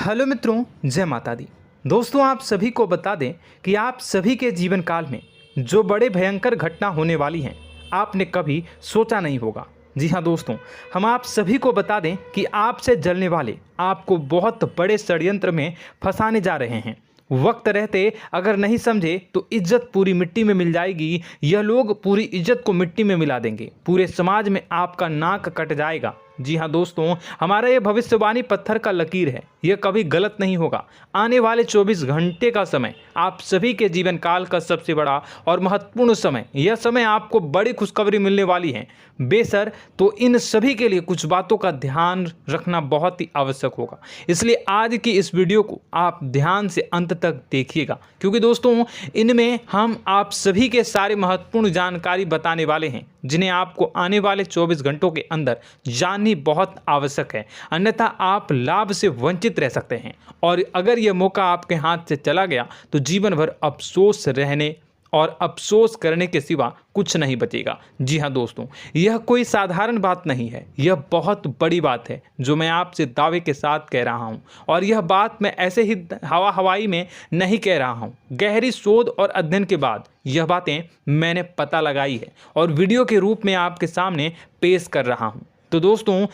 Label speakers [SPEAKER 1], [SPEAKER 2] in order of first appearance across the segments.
[SPEAKER 1] Hello मित्रों, जय माता दी। दोस्तों, आप सभी को बता दें कि आप सभी के जीवन काल में जो बड़े भयंकर घटना होने वाली हैं, आपने कभी सोचा नहीं होगा। जी हाँ दोस्तों, हम आप सभी को बता दें कि आपसे जलने वाले आपको बहुत बड़े षड्यंत्र में फंसाने जा रहे हैं। वक्त रहते अगर नहीं समझे तो इज्जत पूरी मिट्टी में मिल जाएगी। यह लोग पूरी इज्जत को मिट्टी में मिला देंगे। पूरे समाज में आपका नाक कट जाएगा। जी हाँ दोस्तों, हमारा ये भविष्यवाणी पत्थर का लकीर है, यह कभी गलत नहीं होगा। आने वाले 24 घंटे का समय आप सभी के जीवन काल का सबसे बड़ा और महत्वपूर्ण समय। यह समय आपको बड़ी खुशखबरी मिलने वाली है बेसर, तो इन सभी के लिए कुछ बातों का ध्यान रखना बहुत ही आवश्यक होगा। इसलिए आज की इस वीडियो को आप ध्यान से अंत तक देखिएगा, क्योंकि दोस्तों इनमें हम आप सभी के सारे महत्वपूर्ण जानकारी बताने वाले हैं, जिन्हें आपको आने वाले 24 घंटों के अंदर जाननी बहुत आवश्यक है। अन्यथा आप लाभ से वंचित रह सकते हैं, और अगर यह मौका आपके हाथ से चला गया तो जीवन भर अफसोस रहने और अफसोस करने के सिवा कुछ नहीं बचेगा। जी हाँ दोस्तों, यह कोई साधारण बात नहीं है, यह बहुत बड़ी बात है जो मैं आपसे दावे के साथ कह रहा हूँ। और यह बात मैं ऐसे ही हवाई में नहीं कह रहा हूँ। गहरी शोध और अध्ययन के बाद यह बातें मैंने पता लगाई है और वीडियो के रूप में आपके सामने पेश कर रहा हूँ। तो दोस्तों,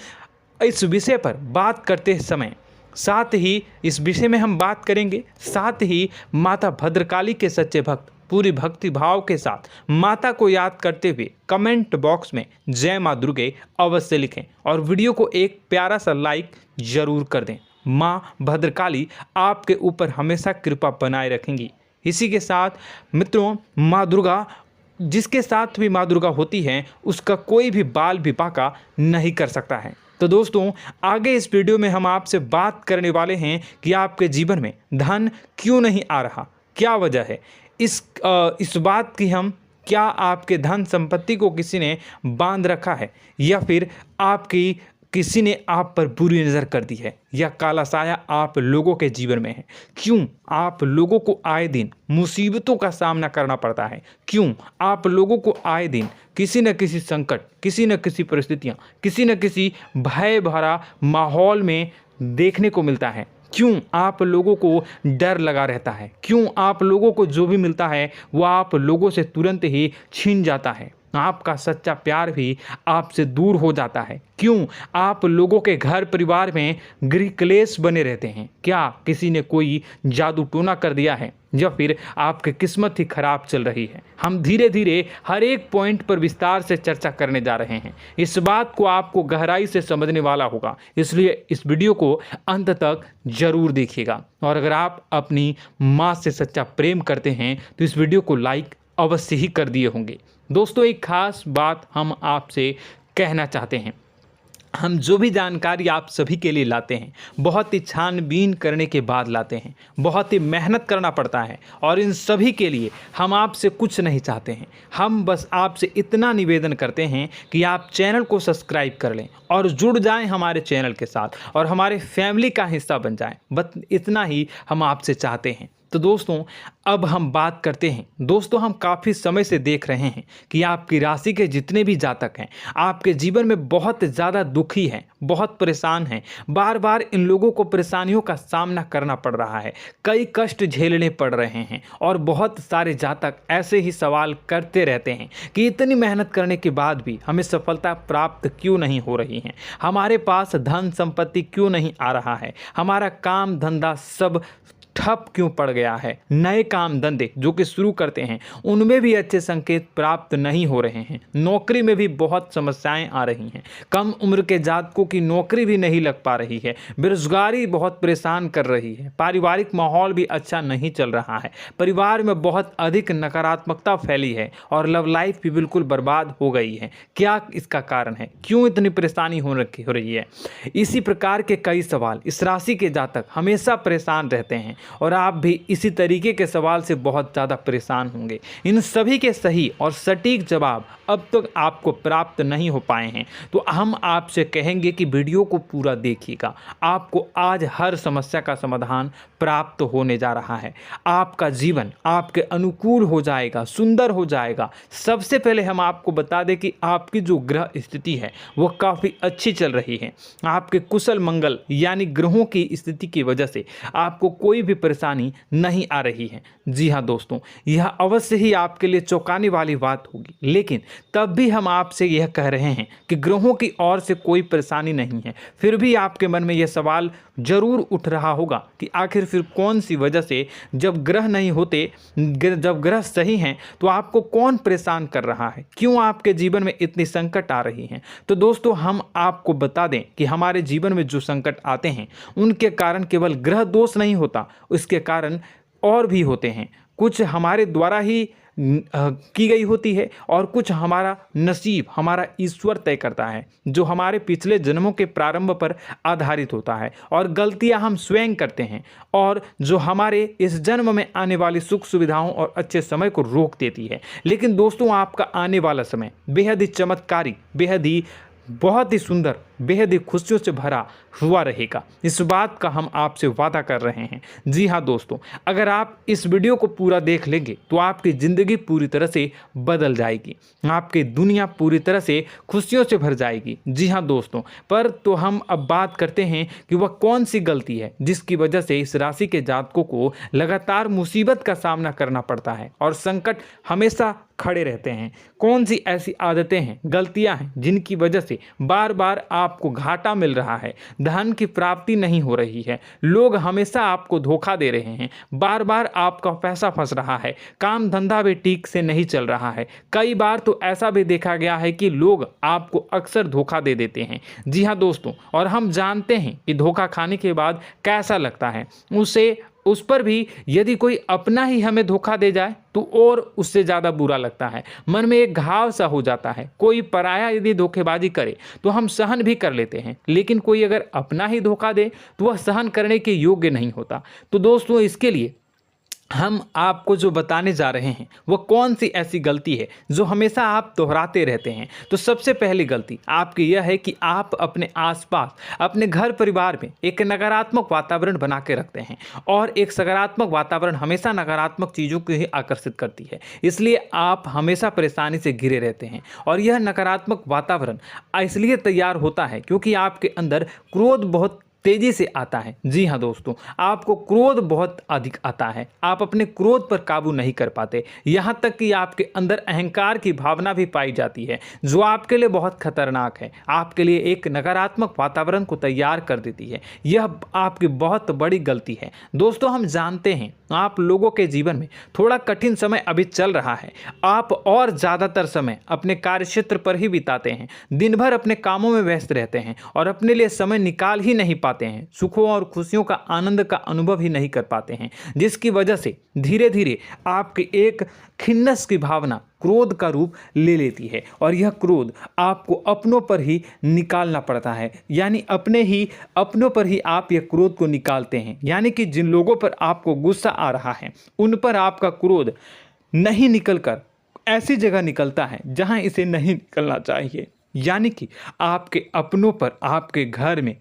[SPEAKER 1] इस विषय पर बात करते समय साथ ही इस विषय में हम बात करेंगे, साथ ही माता भद्रकाली के सच्चे भक्त पूरी भक्ति भाव के साथ माता को याद करते हुए कमेंट बॉक्स में जय माँ दुर्गे अवश्य लिखें और वीडियो को एक प्यारा सा लाइक जरूर कर दें। माँ भद्रकाली आपके ऊपर हमेशा कृपा बनाए रखेंगी। इसी के साथ मित्रों, माँ दुर्गा, जिसके साथ भी माँ दुर्गा होती हैं, उसका कोई भी बाल भी बांका नहीं कर सकता है। तो दोस्तों, आगे इस वीडियो में हम आपसे बात करने वाले हैं कि आपके जीवन में धन क्यों नहीं आ रहा, क्या वजह है इस बात की। हम क्या आपके धन संपत्ति को किसी ने बांध रखा है, या फिर आपकी किसी ने आप पर बुरी नज़र कर दी है, या काला साया आप लोगों के जीवन में है। क्यों आप लोगों को आए दिन मुसीबतों का सामना करना पड़ता है, क्यों आप लोगों को आए दिन किसी न किसी संकट, किसी न किसी परिस्थितियाँ, किसी न किसी भय भरा माहौल में देखने को मिलता है, क्यों आप लोगों को डर लगा रहता है, क्यों आप लोगों को जो भी मिलता है वो आप लोगों से तुरंत ही छीन जाता है, आपका सच्चा प्यार भी आपसे दूर हो जाता है, क्यों आप लोगों के घर परिवार में गृह क्लेश बने रहते हैं। क्या किसी ने कोई जादू टोना कर दिया है, या फिर आपकी किस्मत ही खराब चल रही है। हम धीरे धीरे हर एक पॉइंट पर विस्तार से चर्चा करने जा रहे हैं। इस बात को आपको गहराई से समझने वाला होगा, इसलिए इस वीडियो को अंत तक जरूर देखिएगा। और अगर आप अपनी माँ से सच्चा प्रेम करते हैं तो इस वीडियो को लाइक अवश्य ही कर दिए होंगे। दोस्तों, एक खास बात हम आपसे कहना चाहते हैं। हम जो भी जानकारी आप सभी के लिए लाते हैं, बहुत ही छानबीन करने के बाद लाते हैं, बहुत ही मेहनत करना पड़ता है, और इन सभी के लिए हम आपसे कुछ नहीं चाहते हैं। हम बस आपसे इतना निवेदन करते हैं कि आप चैनल को सब्सक्राइब कर लें और जुड़ जाएं हमारे चैनल के साथ और हमारे फैमिली का हिस्सा बन जाएं। बस इतना ही हम आपसे चाहते हैं। तो दोस्तों, अब हम बात करते हैं। दोस्तों, हम काफ़ी समय से देख रहे हैं कि आपकी राशि के जितने भी जातक हैं, आपके जीवन में बहुत ज़्यादा दुखी हैं, बहुत परेशान हैं। बार बार इन लोगों को परेशानियों का सामना करना पड़ रहा है, कई कष्ट झेलने पड़ रहे हैं, और बहुत सारे जातक ऐसे ही सवाल करते रहते हैं कि इतनी मेहनत करने के बाद भी हमें सफलता प्राप्त क्यों नहीं हो रही है, हमारे पास धन संपत्ति क्यों नहीं आ रहा है, हमारा काम धंधा सब ठप क्यों पड़ गया है, नए काम धंधे जो कि शुरू करते हैं उनमें भी अच्छे संकेत प्राप्त नहीं हो रहे हैं, नौकरी में भी बहुत समस्याएं आ रही हैं, कम उम्र के जातकों की नौकरी भी नहीं लग पा रही है, बेरोजगारी बहुत परेशान कर रही है, पारिवारिक माहौल भी अच्छा नहीं चल रहा है, परिवार में बहुत अधिक नकारात्मकता फैली है, और लव लाइफ भी बिल्कुल बर्बाद हो गई है। क्या इसका कारण है, क्यों इतनी परेशानी हो रही है? इसी प्रकार के कई सवाल इस राशि के जातक हमेशा परेशान रहते हैं, और आप भी इसी तरीके के सवाल से बहुत ज़्यादा परेशान होंगे। इन सभी के सही और सटीक जवाब अब तक आपको प्राप्त नहीं हो पाए हैं, तो हम आपसे कहेंगे कि वीडियो को पूरा देखिएगा। आपको आज हर समस्या का समाधान प्राप्त होने जा रहा है। आपका जीवन आपके अनुकूल हो जाएगा, सुंदर हो जाएगा। सबसे पहले हम आपको बता दें कि आपकी जो ग्रह स्थिति है वो काफ़ी अच्छी चल रही है। आपके कुशल मंगल यानी ग्रहों की स्थिति की वजह से आपको कोई भी परेशानी नहीं आ रही है। जी हाँ दोस्तों, यह अवश्य ही आपके लिए चौंकाने वाली बात होगी, लेकिन तब भी हम आपसे यह कह रहे हैं कि ग्रहों की ओर से कोई परेशानी नहीं है। फिर भी आपके मन में यह सवाल जरूर उठ रहा होगा कि आखिर फिर कौन सी वजह से, जब ग्रह नहीं होते, जब ग्रह सही हैं, तो आपको कौन परेशान कर रहा है, क्यों आपके जीवन में इतनी संकट आ रही हैं। तो दोस्तों, हम आपको बता दें कि हमारे जीवन में जो संकट आते हैं उनके कारण केवल ग्रह दोष नहीं होता, उसके कारण और भी होते हैं। कुछ हमारे द्वारा ही की गई होती है और कुछ हमारा नसीब, हमारा ईश्वर तय करता है, जो हमारे पिछले जन्मों के प्रारंभ पर आधारित होता है। और गलतियां हम स्वयं करते हैं और जो हमारे इस जन्म में आने वाली सुख सुविधाओं और अच्छे समय को रोक देती है। लेकिन दोस्तों, आपका आने वाला समय बेहद ही चमत्कारी, बेहद ही बहुत ही सुंदर, बेहद ही खुशियों से भरा हुआ रहेगा। इस बात का हम आपसे वादा कर रहे हैं। जी हाँ दोस्तों, अगर आप इस वीडियो को पूरा देख लेंगे तो आपकी ज़िंदगी पूरी तरह से बदल जाएगी, आपकी दुनिया पूरी तरह से खुशियों से भर जाएगी। जी हाँ दोस्तों, पर तो हम अब बात करते हैं कि वह कौन सी गलती है जिसकी वजह से इस राशि के जातकों को लगातार मुसीबत का सामना करना पड़ता है और संकट हमेशा खड़े रहते हैं। कौन सी ऐसी आदतें हैं, गलतियां हैं जिनकी वजह से बार बार आपको घाटा मिल रहा है, धन की प्राप्ति नहीं हो रही है, लोग हमेशा आपको धोखा दे रहे हैं, बार बार आपका पैसा फंस रहा है, काम धंधा भी ठीक से नहीं चल रहा है। कई बार तो ऐसा भी देखा गया है कि लोग आपको अक्सर धोखा दे देते हैं। जी हाँ दोस्तों, और हम जानते हैं कि धोखा खाने के बाद कैसा लगता है। उस पर भी यदि कोई अपना ही हमें धोखा दे जाए तो और उससे ज़्यादा बुरा लगता है, मन में एक घाव सा हो जाता है। कोई पराया यदि धोखेबाजी करे तो हम सहन भी कर लेते हैं, लेकिन कोई अगर अपना ही धोखा दे तो वह सहन करने के योग्य नहीं होता। तो दोस्तों, इसके लिए हम आपको जो बताने जा रहे हैं वो कौन सी ऐसी गलती है जो हमेशा आप दोहराते रहते हैं। तो सबसे पहली गलती आपकी यह है कि आप अपने आसपास, अपने घर परिवार में एक नकारात्मक वातावरण बना के रखते हैं, और एक सकारात्मक वातावरण हमेशा नकारात्मक चीज़ों को ही आकर्षित करती है। इसलिए आप हमेशा परेशानी से घिरे रहते हैं, और यह नकारात्मक वातावरण इसलिए तैयार होता है क्योंकि आपके अंदर क्रोध बहुत तेजी से आता है। जी हाँ दोस्तों, आपको क्रोध बहुत अधिक आता है, आप अपने क्रोध पर काबू नहीं कर पाते, यहाँ तक कि आपके अंदर अहंकार की भावना भी पाई जाती है, जो आपके लिए बहुत खतरनाक है, आपके लिए एक नकारात्मक वातावरण को तैयार कर देती है। यह आपकी बहुत बड़ी गलती है। दोस्तों, हम जानते हैं आप लोगों के जीवन में थोड़ा कठिन समय अभी चल रहा है। आप और ज़्यादातर समय अपने कार्यक्षेत्र पर ही बिताते हैं, दिन भर अपने कामों में व्यस्त रहते हैं और अपने लिए समय निकाल ही नहीं पाते हैं, सुखों और खुशियों का आनंद का अनुभव ही नहीं कर पाते हैं, जिसकी वजह से धीरे धीरे आपकी एक खिन्नस की भावना क्रोध का रूप ले लेती है, और यह क्रोध आपको अपनों पर ही निकालना पड़ता है। यानी अपनों पर ही आप यह क्रोध को निकालते हैं। यानी कि जिन लोगों पर आपको गुस्सा आ रहा है उन पर आपका क्रोध नहीं निकलकर ऐसी जगह निकलता है जहां इसे नहीं निकलना चाहिए। यानी कि आपके अपनों पर, आपके घर में,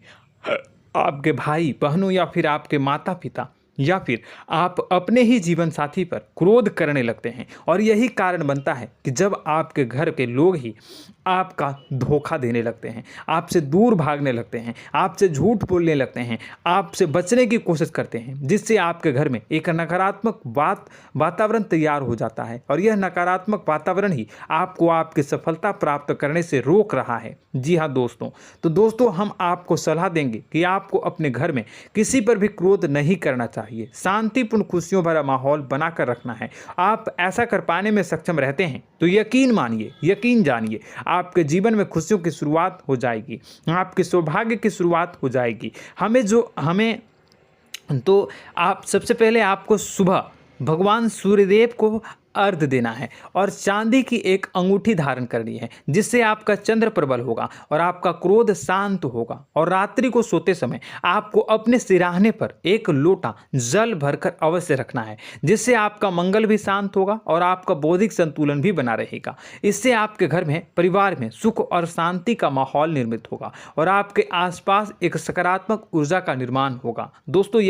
[SPEAKER 1] आपके भाई बहनों या फिर आपके माता पिता या फिर आप अपने ही जीवन साथी पर क्रोध करने लगते हैं, और यही कारण बनता है कि जब आपके घर के लोग ही आपका धोखा देने लगते हैं, आपसे दूर भागने लगते हैं, आपसे झूठ बोलने लगते हैं, आपसे बचने की कोशिश करते हैं, जिससे आपके घर में एक नकारात्मक वातावरण तैयार हो जाता है, और यह नकारात्मक वातावरण ही आपको आपकी सफलता प्राप्त करने से रोक रहा है। जी हाँ दोस्तों, तो दोस्तों, हम आपको सलाह देंगे कि आपको अपने घर में किसी पर भी क्रोध नहीं करना चाहिए, शांतिपूर्ण खुशियों भरा माहौल बनाकर रखना है। आप ऐसा कर पाने में सक्षम रहते हैं तो यकीन मानिए, यकीन जानिए, आपके जीवन में खुशियों की शुरुआत हो जाएगी, आपके सौभाग्य की शुरुआत हो जाएगी। आप सबसे पहले आपको सुबह भगवान सूर्यदेव को अर्घ्य देना है और चांदी की एक अंगूठी धारण करनी है, जिससे आपका चंद्र प्रबल होगा और आपका क्रोध शांत होगा। और रात्रि को सोते समय आपको अपने सिरहाने पर एक लोटा जल भरकर अवश्य रखना है, जिससे आपका मंगल भी शांत होगा और आपका बौद्धिक संतुलन भी बना रहेगा। इससे आपके घर में, परिवार में सुख और शांति का माहौल निर्मित होगा और आपके आसपास एक सकारात्मक ऊर्जा का निर्माण होगा। दोस्तों,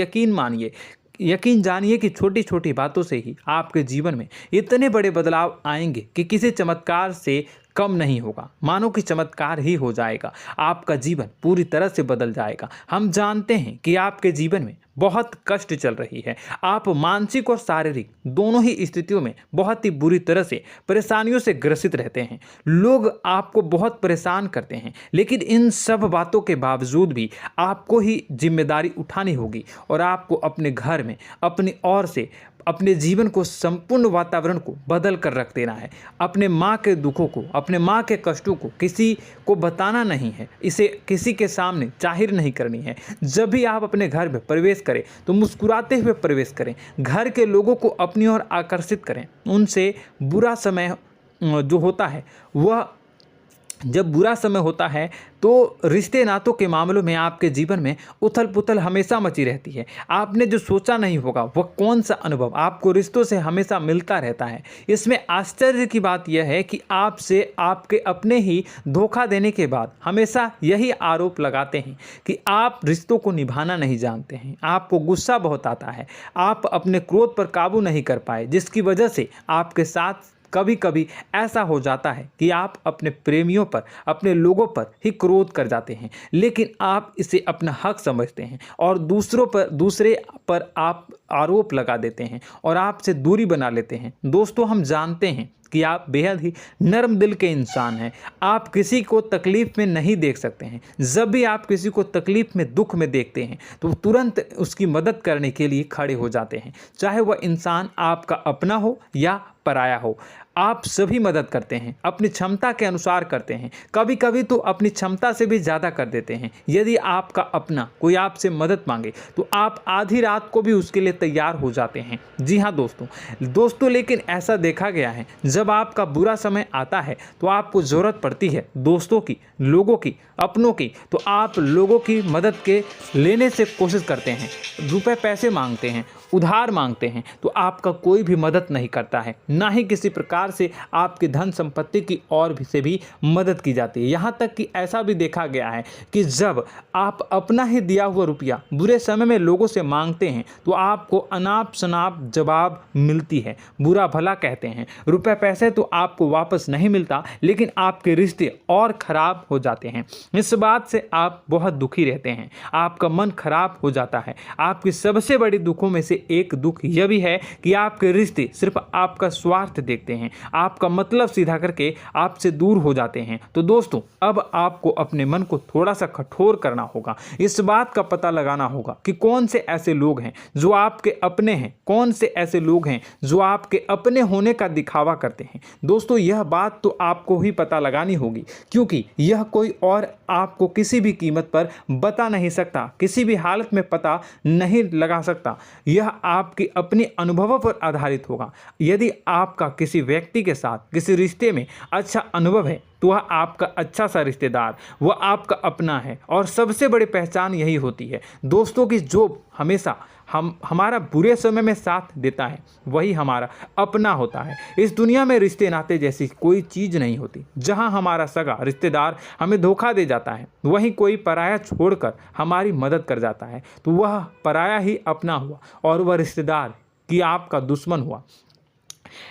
[SPEAKER 1] यकीन जानिए कि छोटी छोटी बातों से ही आपके जीवन में इतने बड़े बदलाव आएंगे कि किसी चमत्कार से कम नहीं होगा। मानो कि चमत्कार ही हो जाएगा, आपका जीवन पूरी तरह से बदल जाएगा। हम जानते हैं कि आपके जीवन में बहुत कष्ट चल रही है, आप मानसिक और शारीरिक दोनों ही स्थितियों में बहुत ही बुरी तरह से परेशानियों से ग्रसित रहते हैं। लोग आपको बहुत परेशान करते हैं, लेकिन इन सब बातों के बावजूद भी आपको ही जिम्मेदारी उठानी होगी और आपको अपने घर में अपनी ओर से अपने जीवन को, संपूर्ण वातावरण को बदल कर रख देना है। अपने माँ के दुखों को, अपने माँ के कष्टों को किसी को बताना नहीं है, इसे किसी के सामने जाहिर नहीं करनी है। जब भी आप अपने घर में प्रवेश करें तो मुस्कुराते हुए प्रवेश करें, घर के लोगों को अपनी ओर आकर्षित करें। उनसे बुरा समय जो होता है वह जब बुरा समय होता है तो रिश्ते नातों के मामलों में आपके जीवन में उथल पुथल हमेशा मची रहती है। आपने जो सोचा नहीं होगा वह कौन सा अनुभव आपको रिश्तों से हमेशा मिलता रहता है। इसमें आश्चर्य की बात यह है कि आपसे आपके अपने ही धोखा देने के बाद हमेशा यही आरोप लगाते हैं कि आप रिश्तों को निभाना नहीं जानते हैं, आपको गुस्सा बहुत आता है, आप अपने क्रोध पर काबू नहीं कर पाए, जिसकी वजह से आपके साथ कभी कभी ऐसा हो जाता है कि आप अपने प्रेमियों पर, अपने लोगों पर ही क्रोध कर जाते हैं, लेकिन आप इसे अपना हक समझते हैं और दूसरे पर आप आरोप लगा देते हैं और आपसे दूरी बना लेते हैं। दोस्तों, हम जानते हैं कि आप बेहद ही नर्म दिल के इंसान हैं। आप किसी को तकलीफ में नहीं देख सकते हैं। जब भी आप किसी को तकलीफ में, दुख में देखते हैं तो तुरंत उसकी मदद करने के लिए खड़े हो जाते हैं, चाहे वह इंसान आपका अपना हो या पराया हो। आप सभी मदद करते हैं, अपनी क्षमता के अनुसार करते हैं, कभी कभी तो अपनी क्षमता से भी ज़्यादा कर देते हैं। यदि आपका अपना कोई आपसे मदद मांगे तो आप आधी रात को भी उसके लिए तैयार हो जाते हैं। जी हाँ दोस्तों, लेकिन ऐसा देखा गया है, जब आपका बुरा समय आता है तो आपको ज़रूरत पड़ती है दोस्तों की, लोगों की, अपनों की, तो आप लोगों की मदद के लेने से कोशिश करते हैं, रुपए पैसे मांगते हैं, उधार मांगते हैं, तो आपका कोई भी मदद नहीं करता है, ना ही किसी प्रकार से आपकी धन संपत्ति की ओर से भी मदद की जाती है। यहाँ तक कि ऐसा भी देखा गया है कि जब आप अपना ही दिया हुआ रुपया बुरे समय में लोगों से मांगते हैं तो आपको अनाप शनाप जवाब मिलती है, बुरा भला कहते हैं। रुपए पैसे तो आपको वापस नहीं मिलता, लेकिन आपके रिश्ते और खराब हो जाते हैं। इस बात से आप बहुत दुखी रहते हैं, आपका मन खराब हो जाता है। आपकी सबसे बड़ी दुखों में से एक दुख यह भी है कि आपके रिश्ते सिर्फ आपका स्वार्थ देखते हैं, आपका मतलब सीधा करके आपसे दूर हो जाते हैं। तो दोस्तों, अब आपको अपने मन को थोड़ा सा कठोर करना होगा, इस बात का पता लगाना होगा कि कौन से ऐसे लोग हैं जो आपके अपने हैं, कौन से ऐसे लोग हैं जो आपके अपने होने का दिखावा करते हैं। दोस्तों, यह बात तो आपको ही पता लगानी होगी, क्योंकि यह कोई और आपको किसी भी कीमत पर बता नहीं सकता, किसी भी हालत में पता नहीं लगा सकता। यह आपके अपने अनुभवों पर आधारित होगा। यदि आपका किसी व्यक्ति के साथ किसी रिश्ते में अच्छा अनुभव है तो वह आपका अच्छा सा रिश्तेदार, वह आपका अपना है। और सबसे बड़ी पहचान यही होती है दोस्तों की जो हमेशा हमारा बुरे समय में साथ देता है वही हमारा अपना होता है। इस दुनिया में रिश्ते नाते जैसी कोई चीज़ नहीं होती। जहां हमारा सगा रिश्तेदार हमें धोखा दे जाता है, वहीं कोई पराया छोड़कर हमारी मदद कर जाता है, तो वह पराया ही अपना हुआ और वह रिश्तेदार की आपका दुश्मन हुआ।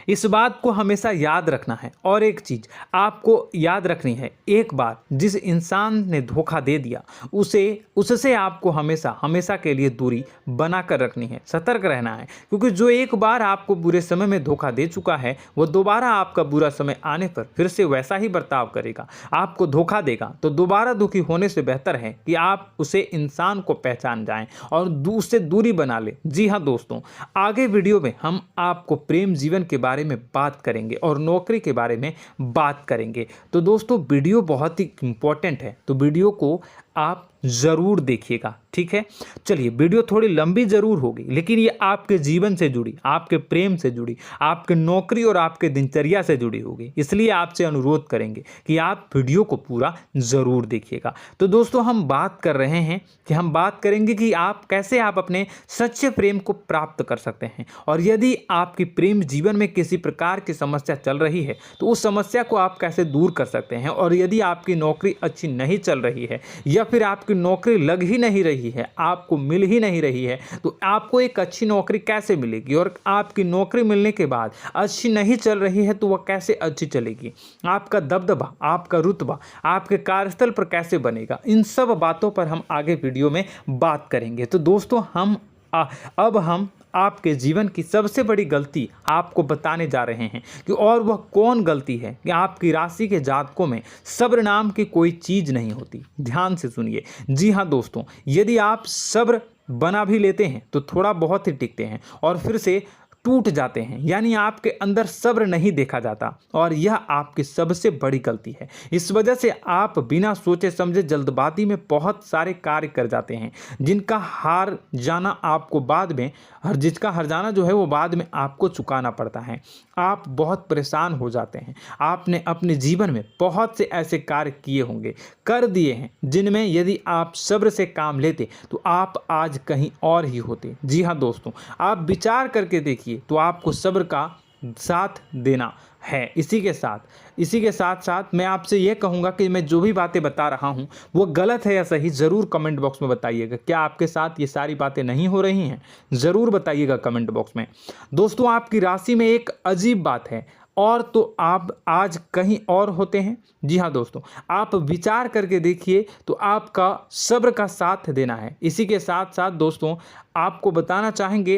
[SPEAKER 1] इस बात को हमेशा याद रखना है। और एक चीज़ आपको याद रखनी है, एक बार जिस इंसान ने धोखा दे दिया उससे आपको हमेशा के लिए दूरी बना कर रखनी है, सतर्क रहना है। क्योंकि जो एक बार आपको बुरे समय में धोखा दे चुका है वो दोबारा आपका बुरा समय आने पर फिर से वैसा ही बर्ताव करेगा, आपको धोखा देगा। तो दोबारा दुखी होने से बेहतर है कि आप उसे इंसान को पहचान जाएं और उससे दूरी बना लें। जी हाँ दोस्तों, आगे वीडियो में हम आपको प्रेम जीवन के बारे में बात करेंगे और नौकरी के बारे में बात करेंगे। तो दोस्तों, वीडियो बहुत ही इम्पोर्टेंट है, तो वीडियो को आप ज़रूर देखिएगा, ठीक है। चलिए, वीडियो थोड़ी लंबी ज़रूर होगी, लेकिन ये आपके जीवन से जुड़ी, आपके प्रेम से जुड़ी, आपके नौकरी और आपके दिनचर्या से जुड़ी होगी, इसलिए आपसे अनुरोध करेंगे कि आप वीडियो को पूरा ज़रूर देखिएगा। तो दोस्तों, हम बात कर रहे हैं कि हम बात करेंगे कि आप कैसे आप अपने सच्चे प्रेम को प्राप्त कर सकते हैं, और यदि आपकी प्रेम जीवन में किसी प्रकार की समस्या चल रही है तो उस समस्या को आप कैसे दूर कर सकते हैं, और यदि आपकी नौकरी अच्छी नहीं चल रही है या फिर आपकी नौकरी लग ही नहीं रही है, आपको मिल ही नहीं रही है, तो आपको एक अच्छी नौकरी कैसे मिलेगी, और आपकी नौकरी मिलने के बाद अच्छी नहीं चल रही है तो वह कैसे अच्छी चलेगी, आपका दबदबा, आपका रुतबा आपके कार्यस्थल पर कैसे बनेगा, इन सब बातों पर हम आगे वीडियो में बात करेंगे। तो दोस्तों, अब हम आपके जीवन की सबसे बड़ी गलती आपको बताने जा रहे हैं कि और वह कौन गलती है कि आपकी राशि के जातकों में सब्र नाम की कोई चीज़ नहीं होती। ध्यान से सुनिए। जी हाँ दोस्तों, यदि आप सब्र बना भी लेते हैं तो थोड़ा बहुत ही टिकते हैं और फिर से टूट जाते हैं, यानी आपके अंदर सब्र नहीं देखा जाता, और यह आपकी सबसे बड़ी गलती है। इस वजह से आप बिना सोचे समझे जल्दबाजी में बहुत सारे कार्य कर जाते हैं, जिसका हार जाना जो है वो बाद में आपको चुकाना पड़ता है। आप बहुत परेशान हो जाते हैं। आपने अपने जीवन में बहुत से ऐसे कार्य किए होंगे, कर दिए हैं, जिनमें यदि आप सब्र से काम लेते तो आप आज कहीं और ही होते। जी हाँ दोस्तों, आप विचार करके देखिए तो आपको सब्र का साथ देना है। इसी के साथ साथ मैं आपसे ये कहूँगा कि मैं जो भी बातें बता रहा हूँ वो गलत है या सही, ज़रूर कमेंट बॉक्स में बताइएगा। क्या आपके साथ ये सारी बातें नहीं हो रही हैं? ज़रूर बताइएगा कमेंट बॉक्स में। दोस्तों, आपकी राशि में एक अजीब बात है, और तो आप आज कहीं और होते हैं। जी हाँ दोस्तों, आप विचार करके देखिए तो आपका सब्र का साथ देना है। इसी के साथ साथ दोस्तों, आपको बताना चाहेंगे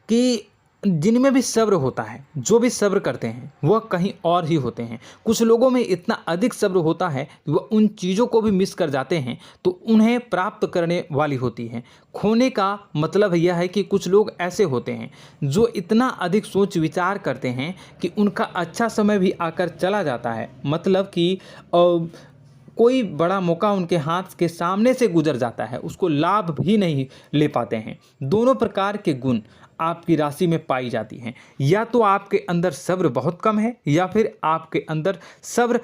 [SPEAKER 1] कि जिनमें भी सब्र होता है, जो भी सब्र करते हैं वह कहीं और ही होते हैं। कुछ लोगों में इतना अधिक सब्र होता है कि वह उन चीज़ों को भी मिस कर जाते हैं तो उन्हें प्राप्त करने वाली होती हैं। खोने का मतलब यह है कि कुछ लोग ऐसे होते हैं जो इतना अधिक सोच विचार करते हैं कि उनका अच्छा समय भी आकर चला जाता है, मतलब कि कोई बड़ा मौका उनके हाथ के सामने से गुजर जाता है, उसको लाभ भी नहीं ले पाते हैं। दोनों प्रकार के गुण आपकी राशि में पाई जाती हैं। या तो आपके अंदर सब्र बहुत कम है या फिर आपके अंदर सब्र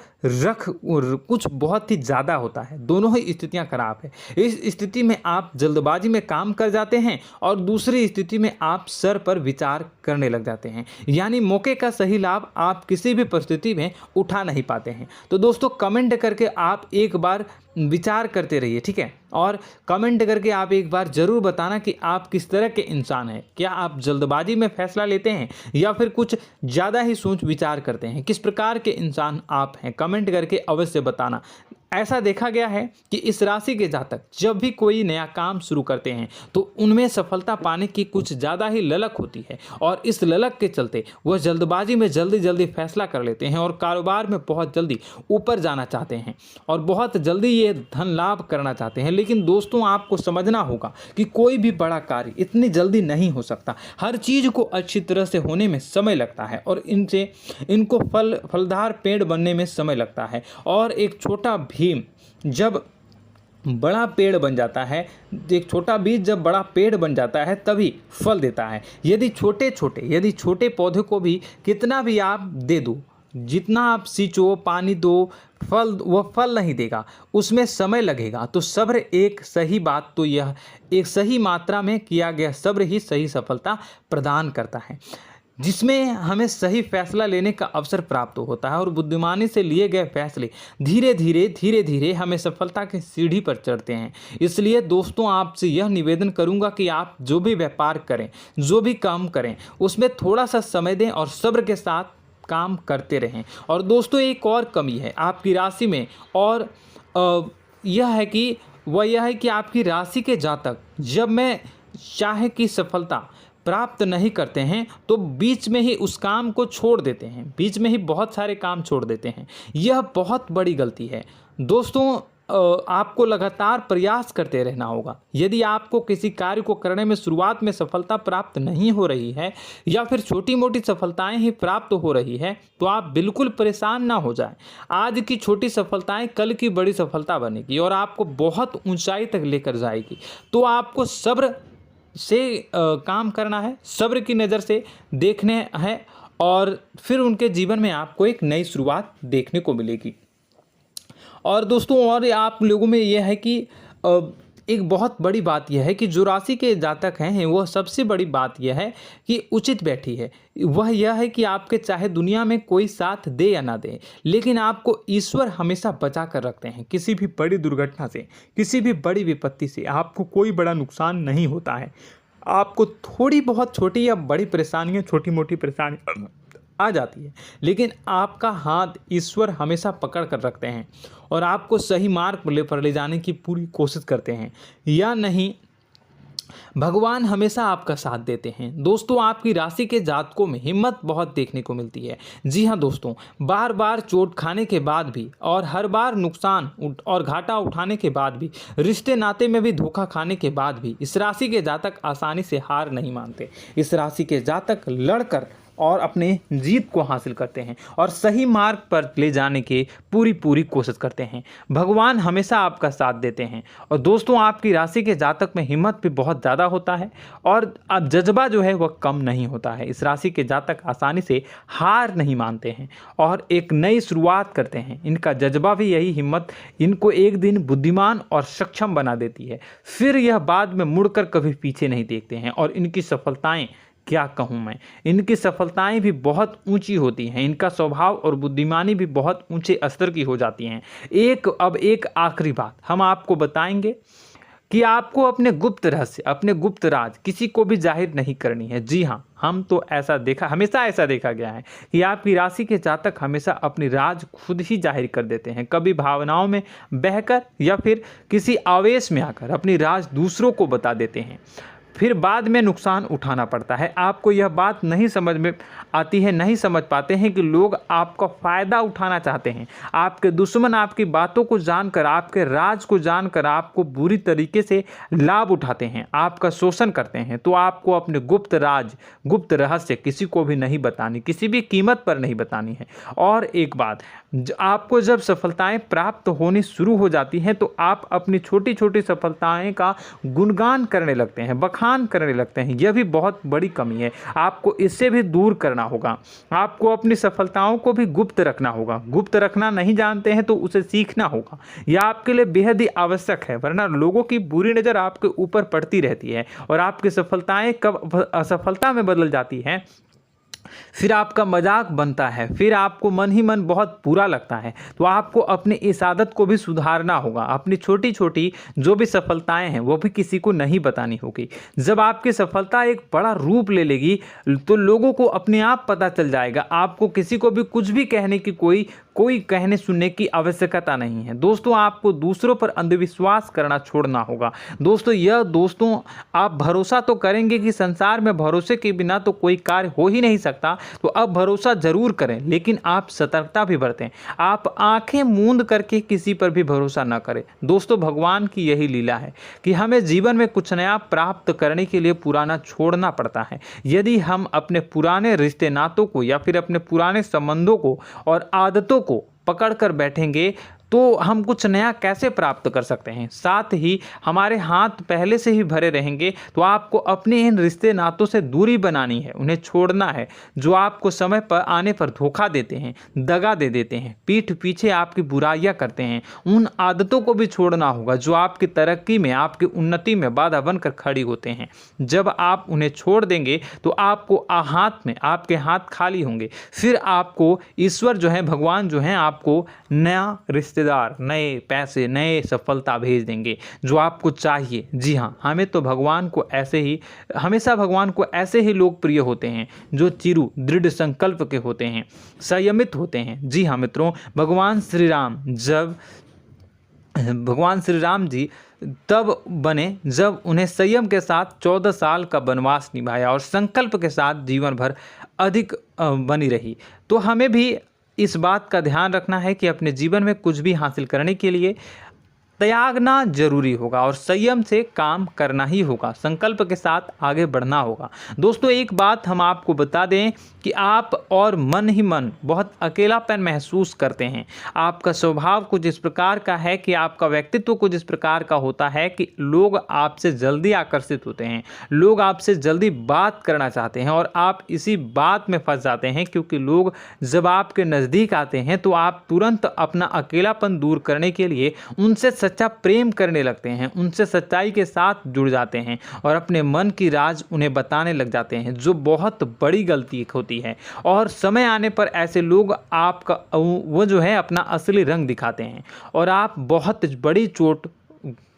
[SPEAKER 1] कुछ बहुत ही ज़्यादा होता है। दोनों ही स्थितियां खराब है। इस स्थिति में आप जल्दबाजी में काम कर जाते हैं और दूसरी स्थिति में आप सर पर विचार करने लग जाते हैं, यानी मौके का सही लाभ आप किसी भी परिस्थिति में उठा नहीं पाते हैं। तो दोस्तों, कमेंट करके आप एक बार विचार करते रहिए, ठीक है, और कमेंट करके आप एक बार ज़रूर बताना कि आप किस तरह के इंसान हैं। क्या आप जल्दबाजी में फैसला लेते हैं या फिर कुछ ज़्यादा ही सोच विचार करते हैं? किस प्रकार के इंसान आप हैं, कमेंट करके अवश्य बताना। ऐसा देखा गया है कि इस राशि के जातक जब भी कोई नया काम शुरू करते हैं तो उनमें सफलता पाने की कुछ ज़्यादा ही ललक होती है, और इस ललक के चलते वह जल्दबाजी में जल्दी फैसला कर लेते हैं और कारोबार में बहुत जल्दी ऊपर जाना चाहते हैं और बहुत जल्दी ये धन लाभ करना चाहते हैं। लेकिन दोस्तों, आपको समझना होगा कि कोई भी बड़ा कार्य इतनी जल्दी नहीं हो सकता। हर चीज़ को अच्छी तरह से होने में समय लगता है और इनको फलदार पेड़ बनने में समय लगता है। और एक छोटा भीम जब बड़ा पेड़ बन जाता है, एक छोटा बीज जब बड़ा पेड़ बन जाता है तभी फल देता है। यदि छोटे पौधे को भी कितना भी आप दे दो, जितना आप सींचो, पानी दो, वह फल नहीं देगा, उसमें समय लगेगा। तो सब्र एक सही बात, तो यह एक सही मात्रा में किया गया सब्र ही सही सफलता प्रदान करता है, जिसमें हमें सही फैसला लेने का अवसर प्राप्त होता है और बुद्धिमानी से लिए गए फैसले धीरे धीरे हमें सफलता की सीढ़ी पर चढ़ते हैं। इसलिए दोस्तों, आपसे यह निवेदन करूंगा कि आप जो भी व्यापार करें, जो भी काम करें, उसमें थोड़ा सा समय दें और सब्र के साथ काम करते रहें। और दोस्तों, एक और कमी है आपकी राशि में, और यह है कि आपकी राशि के जातक जब मैं चाहे कि सफलता प्राप्त नहीं करते हैं तो बीच में ही उस काम को छोड़ देते हैं, बीच में ही बहुत सारे काम छोड़ देते हैं। यह बहुत बड़ी गलती है दोस्तों। आपको लगातार प्रयास करते रहना होगा। यदि आपको किसी कार्य को करने में शुरुआत में सफलता प्राप्त नहीं हो रही है या फिर छोटी मोटी सफलताएं ही प्राप्त हो रही है तो आप बिल्कुल परेशान ना हो जाएं। आज की छोटी सफलताएं कल की बड़ी सफलता बनेगी और आपको बहुत ऊंचाई तक लेकर जाएगी। तो आपको सब्र से काम करना है, सब्र की नज़र से देखने हैं और फिर उनके जीवन में आपको एक नई शुरुआत देखने को मिलेगी। और दोस्तों और आप लोगों में यह है कि एक बहुत बड़ी बात यह है कि जो राशि के जातक हैं वो सबसे बड़ी बात यह है कि उचित बैठी है। वह यह है कि आपके चाहे दुनिया में कोई साथ दे या ना दे, लेकिन आपको ईश्वर हमेशा बचा कर रखते हैं। किसी भी बड़ी दुर्घटना से, किसी भी बड़ी विपत्ति से आपको कोई बड़ा नुकसान नहीं होता है। आपको थोड़ी बहुत छोटी या बड़ी परेशानियाँ, छोटी मोटी परेशानी आ जाती है, लेकिन आपका हाथ ईश्वर हमेशा पकड़ कर रखते हैं और आपको सही मार्ग पर ले जाने की पूरी कोशिश करते हैं। या नहीं, भगवान हमेशा आपका साथ देते हैं। दोस्तों आपकी राशि के जातकों में हिम्मत बहुत देखने को मिलती है। जी हाँ दोस्तों, बार बार चोट खाने के बाद भी और हर बार नुकसान और घाटा उठाने के बाद भी, रिश्ते नाते में भी धोखा खाने के बाद भी इस राशि के जातक आसानी से हार नहीं मानते। इस राशि के जातक लड़कर और अपने जीत को हासिल करते हैं और सही मार्ग पर ले जाने की पूरी कोशिश करते हैं। भगवान हमेशा आपका साथ देते हैं। और दोस्तों आपकी राशि के जातक में हिम्मत भी बहुत ज़्यादा होता है और अब जज्बा जो है वह कम नहीं होता है। इस राशि के जातक आसानी से हार नहीं मानते हैं और एक नई शुरुआत करते हैं। इनका जज्बा भी यही हिम्मत इनको एक दिन बुद्धिमान और सक्षम बना देती है। फिर यह बाद में मुड़कर कभी पीछे नहीं देखते हैं और इनकी सफलताएं, क्या कहूँ मैं, इनकी सफलताएं भी बहुत ऊंची होती हैं। इनका स्वभाव और बुद्धिमानी भी बहुत ऊंचे स्तर की हो जाती हैं। अब एक आखिरी बात हम आपको बताएंगे कि आपको अपने गुप्त रहस्य, अपने गुप्त राज किसी को भी जाहिर नहीं करनी है। जी हाँ, हम तो हमेशा ऐसा देखा गया है कि आपकी राशि के जातक हमेशा अपनी राज खुद ही जाहिर कर देते हैं। कभी भावनाओं में बहकर या फिर किसी आवेश में आकर अपनी राज दूसरों को बता देते हैं, फिर बाद में नुकसान उठाना पड़ता है। आपको यह बात नहीं समझ में आती है, नहीं समझ पाते हैं कि लोग आपका फ़ायदा उठाना चाहते हैं। आपके दुश्मन आपकी बातों को जानकर, आपके राज को जानकर आपको बुरी तरीके से लाभ उठाते हैं, आपका शोषण करते हैं। तो आपको अपने गुप्त राज, गुप्त रहस्य किसी को भी नहीं बतानी, किसी भी कीमत पर नहीं बतानी है। और एक बात, आपको जब सफलताएं प्राप्त होनी शुरू हो जाती हैं तो आप अपनी छोटी छोटी सफलताएं का गुणगान करने लगते हैं, बखान करने लगते हैं। यह भी बहुत बड़ी कमी है, आपको इससे भी दूर करना होगा। आपको अपनी सफलताओं को भी गुप्त रखना होगा। गुप्त रखना नहीं जानते हैं तो उसे सीखना होगा। यह आपके लिए बेहद ही आवश्यक है, वरना लोगों की बुरी नज़र आपके ऊपर पड़ती रहती है और आपकी सफलताएं कब असफलता में बदल जाती हैं, फिर आपका मजाक बनता है, फिर आपको मन ही मन बहुत बुरा लगता है। तो आपको अपनी इस आदत को भी सुधारना होगा। अपनी छोटी छोटी जो भी सफलताएं हैं वो भी किसी को नहीं बतानी होगी। जब आपकी सफलता एक बड़ा रूप ले लेगी तो लोगों को अपने आप पता चल जाएगा। आपको किसी को भी कुछ भी कहने की कोई कहने सुनने की आवश्यकता नहीं है। दोस्तों आपको दूसरों पर अंधविश्वास करना छोड़ना होगा। दोस्तों आप भरोसा तो करेंगे कि संसार में भरोसे के बिना तो कोई कार्य हो ही नहीं सकता, तो अब भरोसा जरूर करें, लेकिन आप सतर्कता भी बरतें। आप आंखें मूंद करके किसी पर भी भरोसा न करें। दोस्तों भगवान की यही लीला है कि हमें जीवन में कुछ नया प्राप्त करने के लिए पुराना छोड़ना पड़ता है। यदि हम अपने पुराने रिश्ते नातों को या फिर अपने पुराने संबंधों को और आदतों को पकड़ कर बैठेंगे तो हम कुछ नया कैसे प्राप्त कर सकते हैं। साथ ही हमारे हाथ पहले से ही भरे रहेंगे। तो आपको अपने इन रिश्ते नातों से दूरी बनानी है, उन्हें छोड़ना है जो आपको समय पर आने पर धोखा देते हैं, दगा दे देते हैं, पीठ पीछे आपकी बुराइयां करते हैं। उन आदतों को भी छोड़ना होगा जो आपकी तरक्की में, आपकी उन्नति में बाधा बनकर खड़ी होते हैं। जब आप उन्हें छोड़ देंगे तो आपके हाथ खाली होंगे। फिर आपको ईश्वर जो है, भगवान जो है, आपको नया रिश्तेदार, नए पैसे, नए सफलता भेज देंगे जो आपको चाहिए। जी हाँ, हमेशा भगवान को ऐसे ही लोग प्रिय होते हैं जो चिरु दृढ़ संकल्प के होते हैं, संयमित होते हैं। जी हाँ मित्रों, भगवान श्री राम जी तब बने जब उन्हें संयम के साथ 14 साल का वनवास निभाया और संकल्प के साथ जीवन भर अधिक बनी रही। तो हमें भी इस बात का ध्यान रखना है कि अपने जीवन में कुछ भी हासिल करने के लिए त्यागना जरूरी होगा और संयम से काम करना ही होगा। संकल्प के साथ आगे बढ़ना होगा। दोस्तों एक बात हम आपको बता दें कि आप और मन ही मन बहुत अकेलापन महसूस करते हैं। आपका स्वभाव कुछ इस प्रकार का है कि आपका व्यक्तित्व कुछ इस प्रकार का होता है कि लोग आपसे जल्दी आकर्षित होते हैं, लोग आपसे जल्दी बात करना चाहते हैं और आप इसी बात में फंस जाते हैं, क्योंकि लोग जब आपके नज़दीक आते हैं तो आप तुरंत अपना अकेलापन दूर करने के लिए उनसे सच्चा प्रेम करने लगते हैं, उनसे सच्चाई के साथ जुड़ जाते हैं और अपने मन की राज उन्हें बताने लग जाते हैं, जो बहुत बड़ी गलती होती है। और समय आने पर ऐसे लोग आपका वो जो है अपना असली रंग दिखाते हैं और आप बहुत बड़ी चोट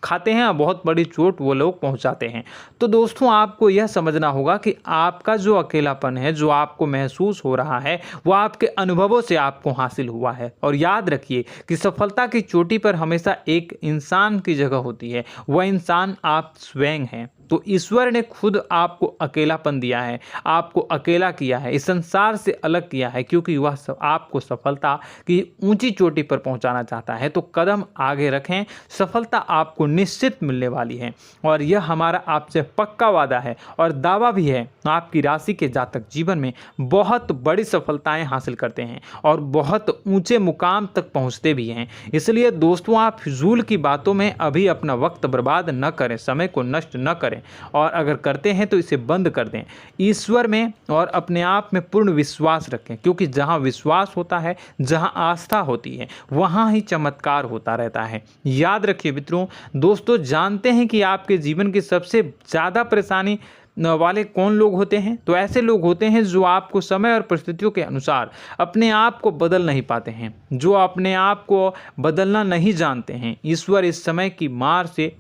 [SPEAKER 1] खाते हैं और बहुत बड़ी चोट वो लोग पहुंचाते हैं। तो दोस्तों आपको यह समझना होगा कि आपका जो अकेलापन है, जो आपको महसूस हो रहा है, वो आपके अनुभवों से आपको हासिल हुआ है। और याद रखिए कि सफलता की चोटी पर हमेशा एक इंसान की जगह होती है, वह इंसान आप स्वयं हैं। तो ईश्वर ने खुद आपको अकेलापन दिया है, आपको अकेला किया है, इस संसार से अलग किया है, क्योंकि वह आपको सफलता की ऊंची चोटी पर पहुंचाना चाहता है। तो कदम आगे रखें, सफलता आपको निश्चित मिलने वाली है और यह हमारा आपसे पक्का वादा है और दावा भी है। आपकी राशि के जातक जीवन में बहुत बड़ी सफलताएं हासिल करते हैं और बहुत ऊंचे मुकाम तक पहुंचते भी हैं। इसलिए दोस्तों आप फिजूल की बातों में अभी अपना वक्त बर्बाद न करें, समय को नष्ट न करें और अगर करते हैं तो इसे बंद कर दें। ईश्वर में और अपने आप में पूर्ण विश्वास रखें, क्योंकि जहां विश्वास होता है, जहां आस्था होती है, वहां ही चमत्कार होता रहता है। याद रखिए मित्रों, दोस्तों जानते हैं कि आपके जीवन की सबसे ज़्यादा परेशानी वाले कौन लोग होते हैं? तो ऐसे लोग होते हैं जो आपको समय और परिस्थितियों के अनुसार अपने आप को बदल नहीं पाते हैं, जो अपने आप को बदलना नहीं जानते हैं। ईश्वर इस समय की मार से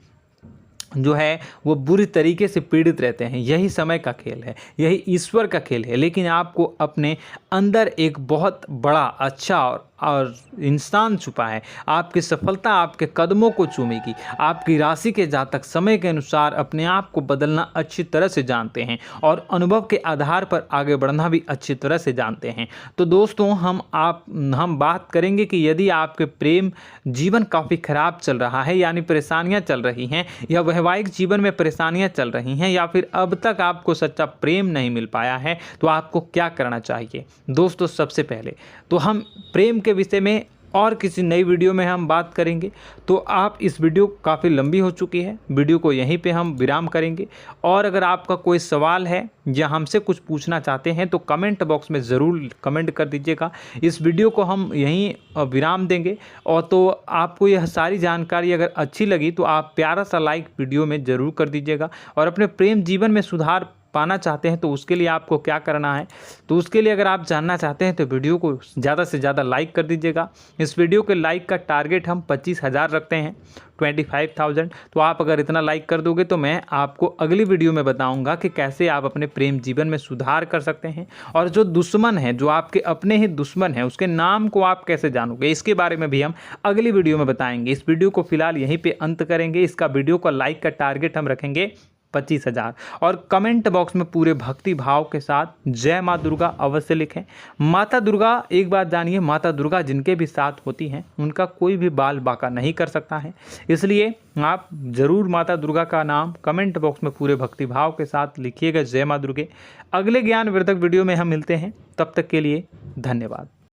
[SPEAKER 1] जो है वो बुरी तरीके से पीड़ित रहते हैं। यही समय का खेल है, यही ईश्वर का खेल है। लेकिन आपको अपने अंदर एक बहुत बड़ा अच्छा और इंसान छुपा है। आपकी सफलता आपके कदमों को चूमेगी। आपकी राशि के जातक समय के अनुसार अपने आप को बदलना अच्छी तरह से जानते हैं और अनुभव के आधार पर आगे बढ़ना भी अच्छी तरह से जानते हैं। तो दोस्तों हम बात करेंगे कि यदि आपके प्रेम जीवन काफ़ी खराब चल रहा है, यानी परेशानियां चल रही हैं, या वैवाहिक जीवन में परेशानियां चल रही हैं, या फिर अब तक आपको सच्चा प्रेम नहीं मिल पाया है, तो आपको क्या करना चाहिए? दोस्तों सबसे पहले तो हम प्रेम के विषय में और किसी नई वीडियो में हम बात करेंगे। तो आप इस वीडियो काफ़ी लंबी हो चुकी है, वीडियो को यहीं पे हम विराम करेंगे। और अगर आपका कोई सवाल है या हमसे कुछ पूछना चाहते हैं तो कमेंट बॉक्स में ज़रूर कमेंट कर दीजिएगा। इस वीडियो को हम यहीं विराम देंगे। और तो आपको यह सारी जानकारी अगर अच्छी लगी तो आप प्यारा सा लाइक वीडियो में ज़रूर कर दीजिएगा। और अपने प्रेम जीवन में सुधार पाना चाहते हैं तो उसके लिए आपको क्या करना है, तो उसके लिए अगर आप जानना चाहते हैं तो वीडियो को ज़्यादा से ज़्यादा लाइक कर दीजिएगा। इस वीडियो के लाइक का टारगेट हम 25,000 रखते हैं, 25,000। तो आप अगर इतना लाइक कर दोगे तो मैं आपको अगली वीडियो में बताऊंगा कि कैसे आप अपने प्रेम जीवन में सुधार कर सकते हैं। और जो दुश्मन है, जो आपके अपने ही दुश्मन है, उसके नाम को आप कैसे जानोगे, इसके बारे में भी हम अगली वीडियो में बताएंगे। इस वीडियो को फिलहाल यहीं पे अंत करेंगे। इसका वीडियो का लाइक का टारगेट हम रखेंगे 25,000। और कमेंट बॉक्स में पूरे भक्ति भाव के साथ जय माँ दुर्गा अवश्य लिखें। माता दुर्गा, एक बात जानिए, माता दुर्गा जिनके भी साथ होती हैं उनका कोई भी बाल बाका नहीं कर सकता है। इसलिए आप ज़रूर माता दुर्गा का नाम कमेंट बॉक्स में पूरे भक्ति भाव के साथ लिखिएगा, जय माँ दुर्गे। अगले ज्ञानवर्धक वीडियो में हम मिलते हैं, तब तक के लिए धन्यवाद।